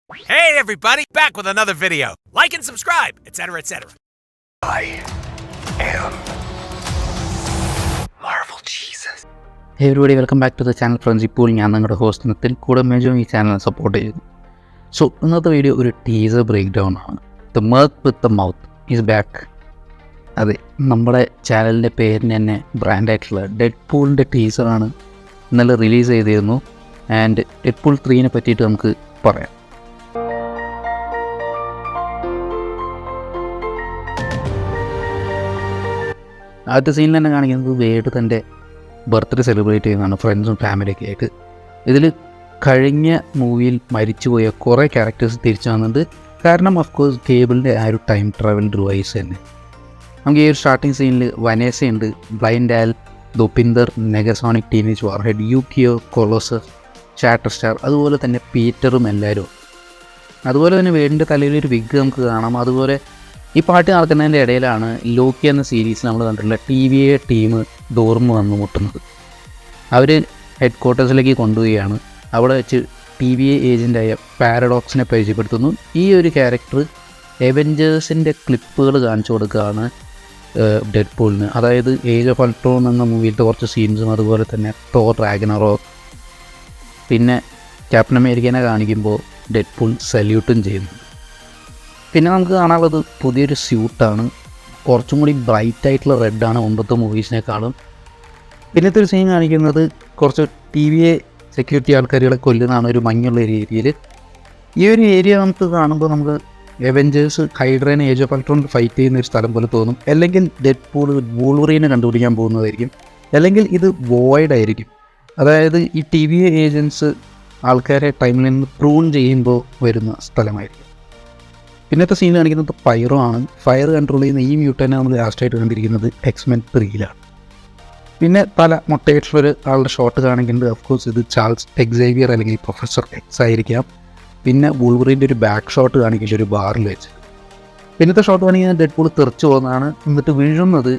Hey everybody, back with another video. Like and subscribe, etc., etc. I am Marvel Jesus. Hey everybody, welcome back to the channel friends. ഇപ്പോൾ ഞാൻ നിങ്ങളുടെ host Nitin കൂടെ മേജും ഈ channel support ചെയ്യുന്നു. So ഇന്നത്തെ video ഒരു teaser breakdown ആണ്. The merc with the mouth is back. അതെ, നമ്മുടെ ചാനലിൻ്റെ പേരിന് തന്നെ ബ്രാൻഡായിട്ടുള്ള ഡെഡ് പൂളിൻ്റെ ടീസറാണ് ഇന്നലെ റിലീസ് ചെയ്തിരുന്നു. ആൻഡ് ഡെഡ് പൂൾ 3നെ പറ്റിയിട്ട് നമുക്ക് പറയാം. ആദ്യത്തെ സീനിൽ തന്നെ കാണിക്കുന്നത് വേഡ് തൻ്റെ ബർത്ത്ഡേ സെലിബ്രേറ്റ് ചെയ്യുന്നതാണ് ഫ്രണ്ട്സും ഫാമിലിയൊക്കെ ആയിട്ട്. ഇതിൽ കഴിഞ്ഞ മൂവിയിൽ മരിച്ചുപോയ കുറേ ക്യാരക്ടേഴ്സ് തിരിച്ചു വന്നത് കാരണം ഓഫ്കോഴ്സ് കേബിളിൻ്റെ ആ ഒരു ടൈം ട്രാവൽ ഡിവൈസ് തന്നെ. നമുക്ക് ഈ ഒരു സ്റ്റാർട്ടിങ് സീനിൽ വനേസയുണ്ട്, blind Al, Dopinder, Negasonic Teenage Warhead, Yukio, Colossus, Shatterstar, അതുപോലെ തന്നെ പീറ്ററും എല്ലാവരും. അതുപോലെ തന്നെ വേഡിൻ്റെ തലയിലൊരു വിഗ് നമുക്ക് കാണാം. അതുപോലെ ഈ പാട്ട് നടക്കുന്നതിൻ്റെ ഇടയിലാണ് ലോക്കി എന്ന സീരീസിൽ നമ്മൾ കണ്ടിട്ടുള്ള TVA ടീം ഡോർമ് വന്ന് മുട്ടുന്നത്. അവർ ഹെഡ് ക്വാർട്ടേഴ്സിലേക്ക് കൊണ്ടുപോവുകയാണ്. അവിടെ വെച്ച് TVA ഏജൻ്റായ പാരഡോക്സിനെ പരിചയപ്പെടുത്തുന്നു. ഈ ഒരു ക്യാരക്ടർ അവെഞ്ചേഴ്സിൻ്റെ ക്ലിപ്പുകൾ കാണിച്ചു കൊടുക്കുകയാണ് ഡെഡ് പൂളിന്. അതായത് ഏജ് ഓഫ് അൾട്രോൺ എന്ന മൂവിയിലത്തെ കുറച്ച് സീൻസും അതുപോലെ തന്നെ തോർ റാഗ്നറോക്ക്, പിന്നെ ക്യാപ്റ്റൻ അമേരിക്കനെ കാണിക്കുമ്പോൾ ഡെഡ് പൂൾ സല്യൂട്ടും ചെയ്യുന്നു. പിന്നെ നമുക്ക് കാണാനുള്ളത് പുതിയൊരു സ്യൂട്ടാണ്, കുറച്ചും കൂടി ബ്രൈറ്റ് ആയിട്ടുള്ള റെഡാണ് മുമ്പത്തെ മൂവീസിനേക്കാളും. പിന്നത്തെ ഒരു സീൻ കാണിക്കുന്നത് കുറച്ച് TVA സെക്യൂരിറ്റി ആൾക്കാരുകളെ കൊല്ലുന്നതാണ് ഒരു മഞ്ഞുള്ള ഒരു ഏരിയയിൽ. ഈ ഒരു ഏരിയ നമുക്ക് കാണുമ്പോൾ നമുക്ക് അവെഞ്ചേഴ്സ് ഹൈഡ്രേനെ ഏജ് ഓഫ് അൾട്രോൺ ഫൈറ്റ് ചെയ്യുന്ന ഒരു സ്ഥലം പോലെ തോന്നും. അല്ലെങ്കിൽ ഡെഡ് പൂൾ വൂൾവറീനെ കണ്ടുപിടിക്കാൻ പോകുന്നതായിരിക്കും, അല്ലെങ്കിൽ ഇത് വോയിഡ് ആയിരിക്കും. അതായത് ഈ TVA ഏജൻസ് ആൾക്കാരെ ടൈമിൽ നിന്ന് പ്രൂൺ ചെയ്യുമ്പോൾ വരുന്ന സ്ഥലമായിരിക്കും. പിന്നത്തെ സീൻ കാണിക്കുന്നത് പൈറോ ആണ്. ഫയർ കൺട്രോൾ ചെയ്യുന്ന ഈ മ്യൂട്ടനെ നമ്മൾ ലാസ്റ്റായിട്ട് കണ്ടിരിക്കുന്നത് X-Men 3ലാണ്. പിന്നെ പല മൊട്ടയായിട്ടുള്ളൊരു ആളുടെ ഷോട്ട് കാണിക്കുന്നത് ഓഫ്കോഴ്സ് ഇത് ചാൾസ് എക്സേവിയർ അല്ലെങ്കിൽ പ്രൊഫസർ എക്സ് ആയിരിക്കാം. പിന്നെ വൂൾവറിൻ്റെ ഒരു ബാക്ക് ഷോട്ട് കാണിക്കില്ല ഒരു ബാറിൽ വെച്ച്. പിന്നത്തെ ഷോട്ട് കാണിക്കുന്നത് ഡെഡ് പൂൾ തെറിച്ച് പോകുന്നതാണ്. എന്നിട്ട് വീഴുന്നത്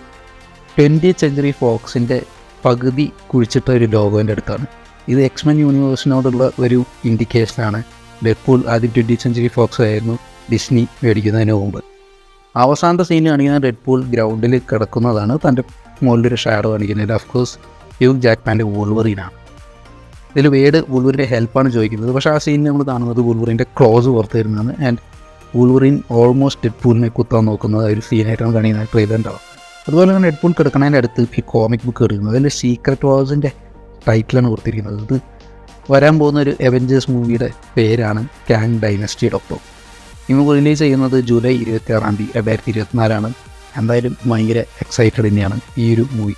20th Century Foxൻ്റെ പകുതി കുഴിച്ചിട്ട ഒരു ലോഗോൻ്റെ അടുത്താണ്. ഇത് X-Men യൂണിവേഴ്സിനോടുള്ള ഒരു ഇൻഡിക്കേഷനാണ്. ഡെഡ് പൂൾ ആദ്യം 20th Century Fox ആയിരുന്നു ഡിസ്നി മേടിക്കുന്നതിന് മുമ്പ്. അവസാനത്തെ സീൻ കാണിക്കുന്നത് ഡെഡ് പൂൾ ഗ്രൗണ്ടിൽ കിടക്കുന്നതാണ്. തൻ്റെ മുകളിലൊരു ഷാഡോ കാണിക്കുന്നത് ഓഫ്കോഴ്സ് ഹ്യൂഗ് ജാക്ക്മാൻ്റെ വൂൾവറീനാണ്. ഇതിൽ വേഡ് വൂൾവറിൻ്റെ ഹെൽപ്പാണ് ചോദിക്കുന്നത്. പക്ഷേ ആ സീനിൽ നമ്മൾ കാണുന്നത് വൂൾവറിൻ്റെ ക്ലോസ് പുറത്ത് വരുന്നതാണ്. ആൻഡ് വൂൾവറിൻ ഓൾമോസ്റ്റ് ഡെഡ് പൂളിനെ കുത്താൻ നോക്കുന്നത് ഒരു സീനായിട്ടാണ് കാണിക്കുന്നത് ട്രെയിലറിൻ്റെ. അതുപോലെ തന്നെ ഡെഡ് പൂൾ കിടക്കുന്നതിൻ്റെ അടുത്ത് ഈ കോമിക് ബുക്ക് എടുക്കുന്നത്. അതിൽ സീക്രട്ട് വാഴ്സിൻ്റെ ടൈറ്റിലാണ് കൊടുത്തിരിക്കുന്നത്. ഇത് വരാൻ പോകുന്ന ഒരു അവെഞ്ചേഴ്സ് മൂവിയുടെ പേരാണ് കാങ് ഡൈനസ്റ്റി.com. ഈ മൂവി റിലീസ് ചെയ്യുന്നത് ജൂലൈ 26 2024 എന്തായാലും ഭയങ്കര എക്സൈറ്റഡ് തന്നെയാണ് ഈ ഒരു മൂവി.